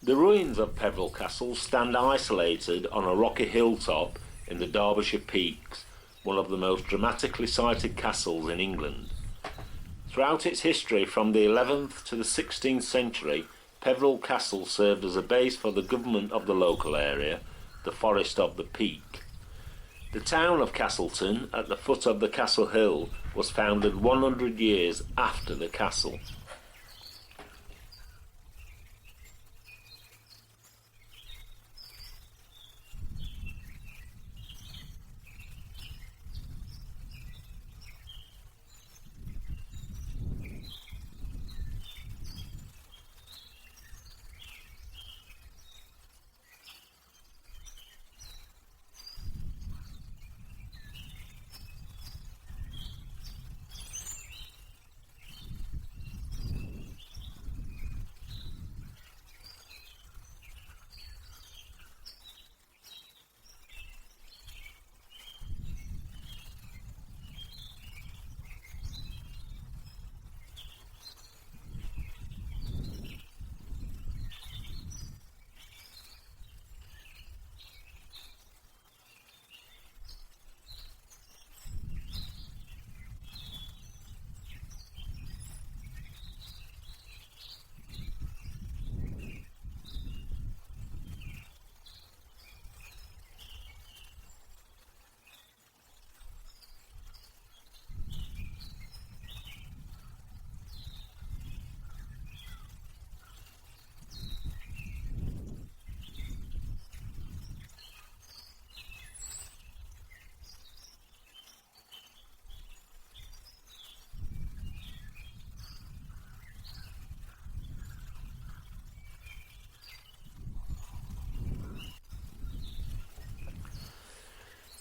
The ruins of Peveril Castle stand isolated on a rocky hilltop in the Derbyshire peaks, one of the most dramatically sited castles in England. Throughout its history from the 11th to the 16th century, Peveril Castle served as a base for the government of the local area, the Forest of the Peak. The town of Castleton, at the foot of the Castle Hill, was founded 100 years after the castle.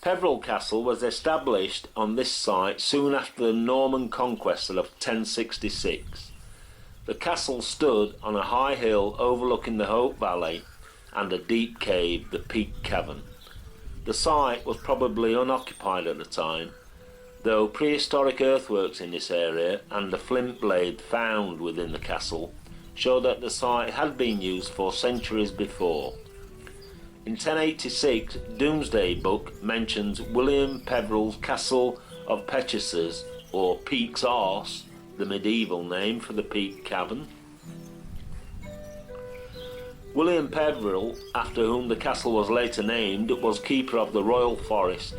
Peveril Castle was established on this site soon after the Norman conquest of 1066. The castle stood on a high hill overlooking the Hope Valley and a deep cave, the Peak Cavern. The site was probably unoccupied at the time, though prehistoric earthworks in this area and the flint blade found within the castle show that the site had been used for centuries before. In 1086, Domesday Book mentions William Peveril's Castle of Pecheses, or Peak's Arse, the medieval name for the Peak Cavern. William Peveril, after whom the castle was later named, was keeper of the royal forest.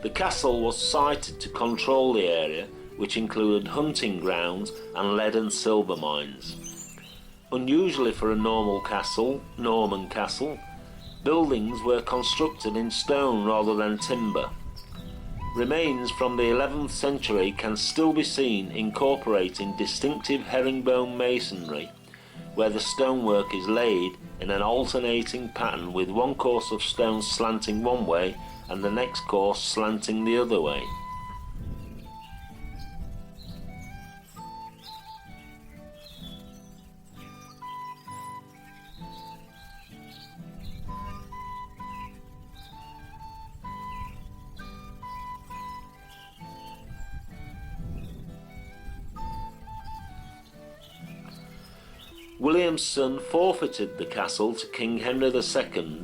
The castle was sited to control the area, which included hunting grounds and lead and silver mines. Unusually for a Norman castle, buildings were constructed in stone rather than timber. Remains from the 11th century can still be seen incorporating distinctive herringbone masonry, where the stonework is laid in an alternating pattern with one course of stone slanting one way and the next course slanting the other way. William's son forfeited the castle to King Henry II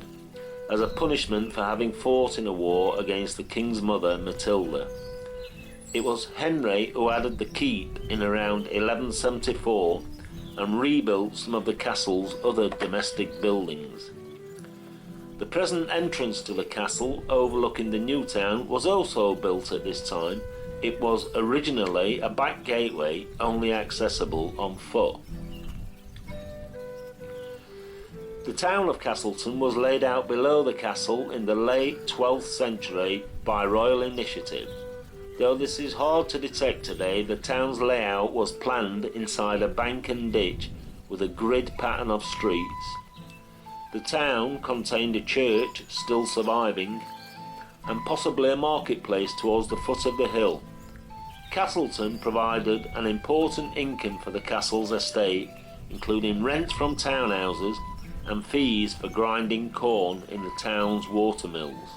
as a punishment for having fought in a war against the king's mother Matilda. It was Henry who added the keep in around 1174 and rebuilt some of the castle's other domestic buildings. The present entrance to the castle overlooking the new town was also built at this time. It was originally a back gateway only accessible on foot. The town of Castleton was laid out below the castle in the late 12th century by royal initiative. Though this is hard to detect today, the town's layout was planned inside a bank and ditch with a grid pattern of streets. The town contained a church still surviving and possibly a marketplace towards the foot of the hill. Castleton provided an important income for the castle's estate, including rents from townhouses and fees for grinding corn in the town's watermills.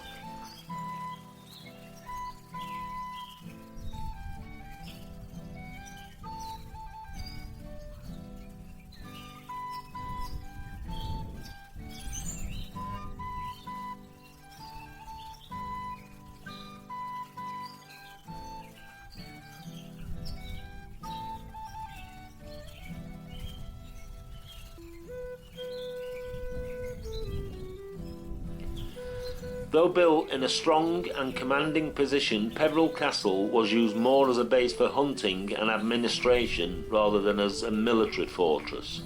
Though built in a strong and commanding position, Peveril Castle was used more as a base for hunting and administration rather than as a military fortress.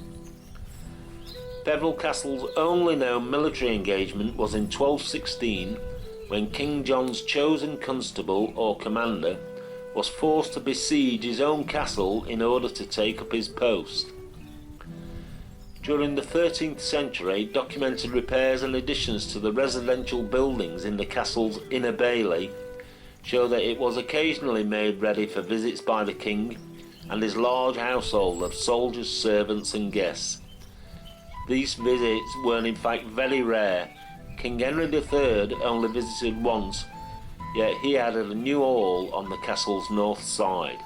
Peveril Castle's only known military engagement was in 1216, when King John's chosen constable or commander was forced to besiege his own castle in order to take up his post. During the 13th century, documented repairs and additions to the residential buildings in the castle's inner bailey show that it was occasionally made ready for visits by the king and his large household of soldiers, servants and guests. These visits were in fact very rare. King Henry III only visited once, yet he added a new hall on the castle's north side.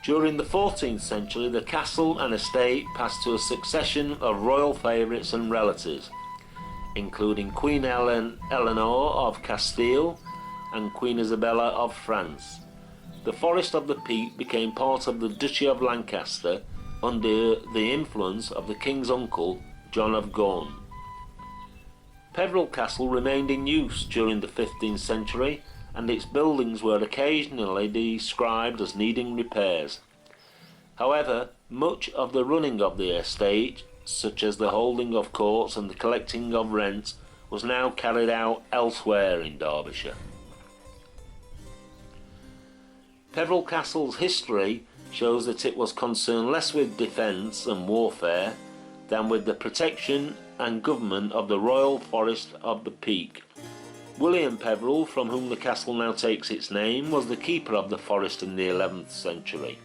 During the 14th century, the castle and estate passed to a succession of royal favourites and relatives, including Queen Eleanor of Castile and Queen Isabella of France. The Forest of the Peak became part of the Duchy of Lancaster under the influence of the king's uncle, John of Gaunt. Peveril Castle remained in use during the 15th century, and its buildings were occasionally described as needing repairs. However, much of the running of the estate, such as the holding of courts and the collecting of rents, was now carried out elsewhere in Derbyshire. Peveril Castle's history shows that it was concerned less with defence and warfare than with the protection and government of the royal forest of the Peak. William Peveril, from whom the castle now takes its name, was the keeper of the forest in the 11th century.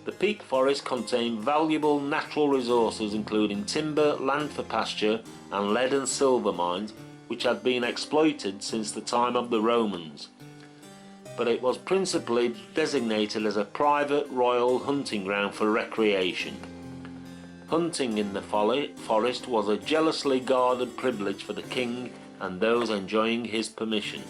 The Peak Forest contained valuable natural resources including timber, land for pasture and lead and silver mines, which had been exploited since the time of the Romans. But it was principally designated as a private royal hunting ground for recreation. Hunting in the forest was a jealously guarded privilege for the king and those enjoying his permission.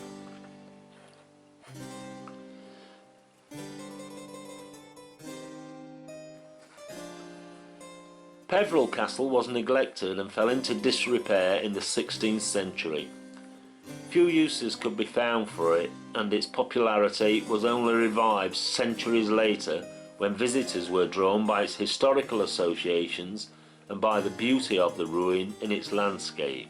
Peveril Castle was neglected and fell into disrepair in the 16th century. Few uses could be found for it, and its popularity was only revived centuries later when visitors were drawn by its historical associations and by the beauty of the ruin in its landscape.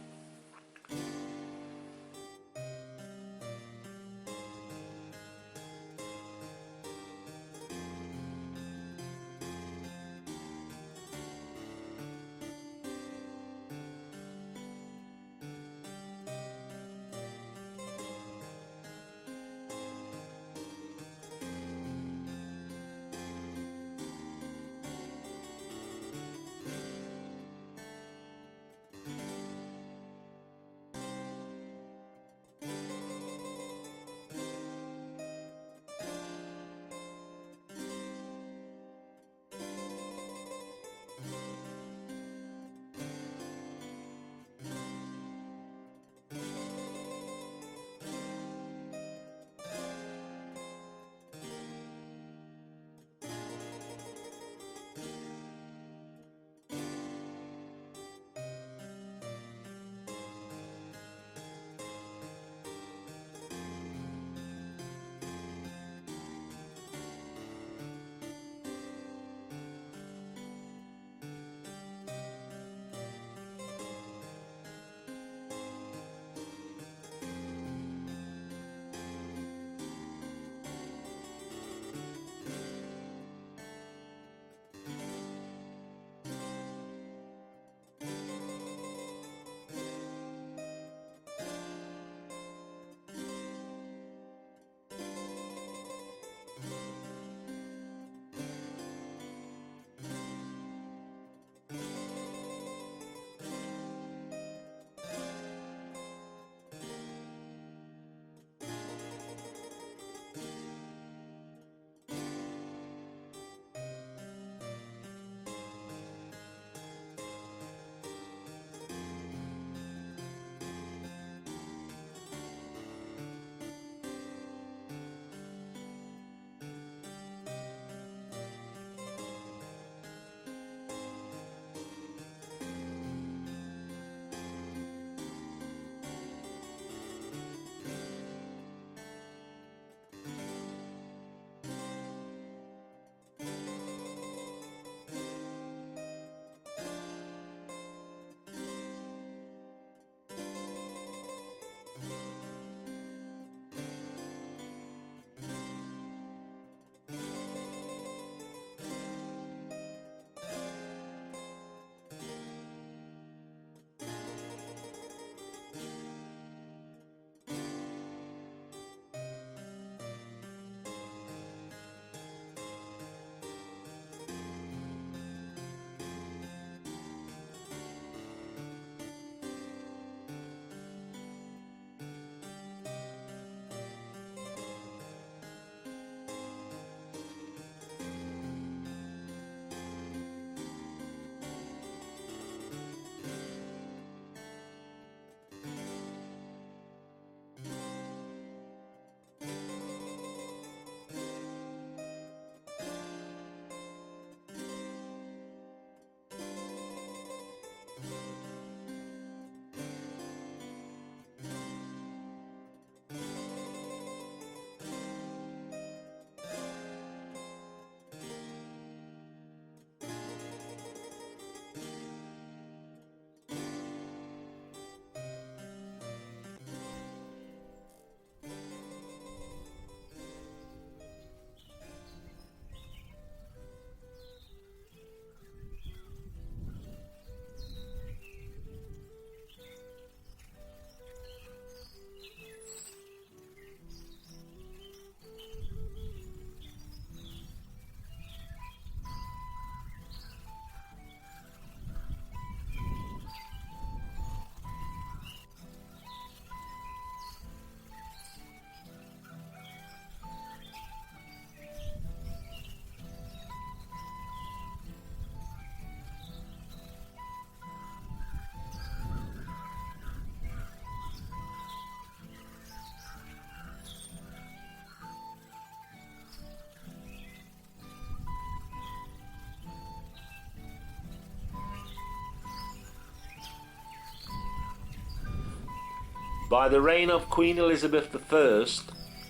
By the reign of Queen Elizabeth I,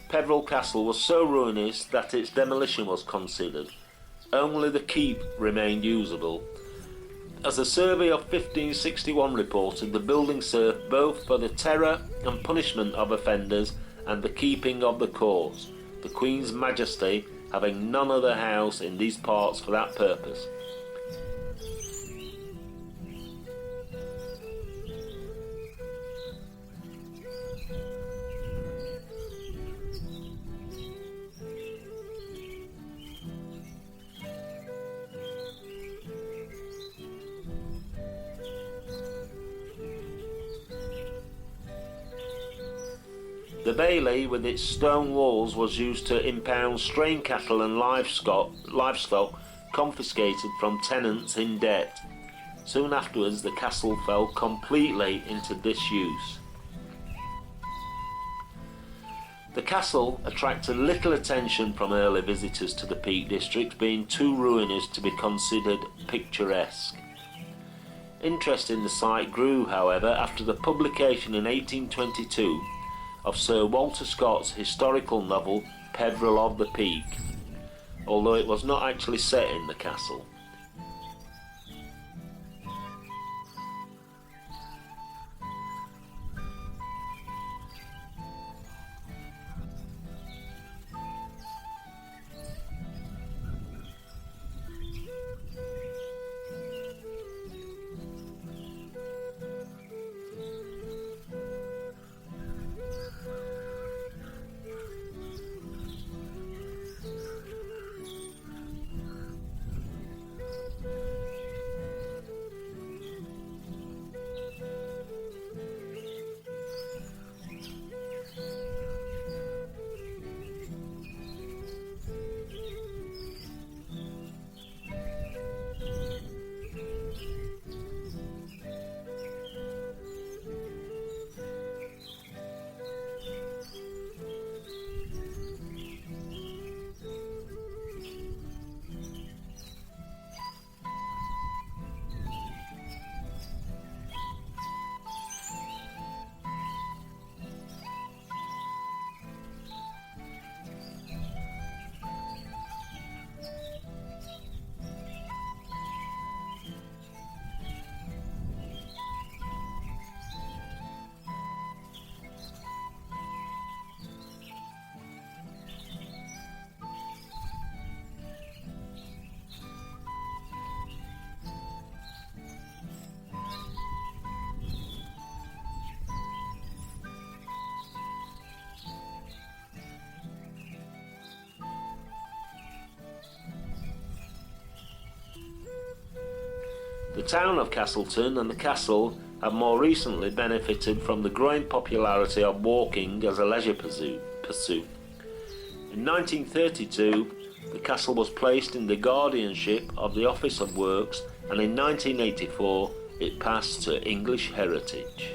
Peveril Castle was so ruinous that its demolition was considered. Only the keep remained usable. As a survey of 1561 reported, the building served both for the terror and punishment of offenders and the keeping of the courts, the Queen's Majesty having none other house in these parts for that purpose. The bailey with its stone walls was used to impound strain cattle and livestock confiscated from tenants in debt. Soon afterwards the castle fell completely into disuse. The castle attracted little attention from early visitors to the Peak District, being too ruinous to be considered picturesque. Interest in the site grew, however, after the publication in 1822 of Sir Walter Scott's historical novel Peveril of the Peak, although it was not actually set in the castle. The town of Castleton and the castle have more recently benefited from the growing popularity of walking as a leisure pursuit. In 1932, the castle was placed in the guardianship of the Office of Works, and in 1984 it passed to English heritage.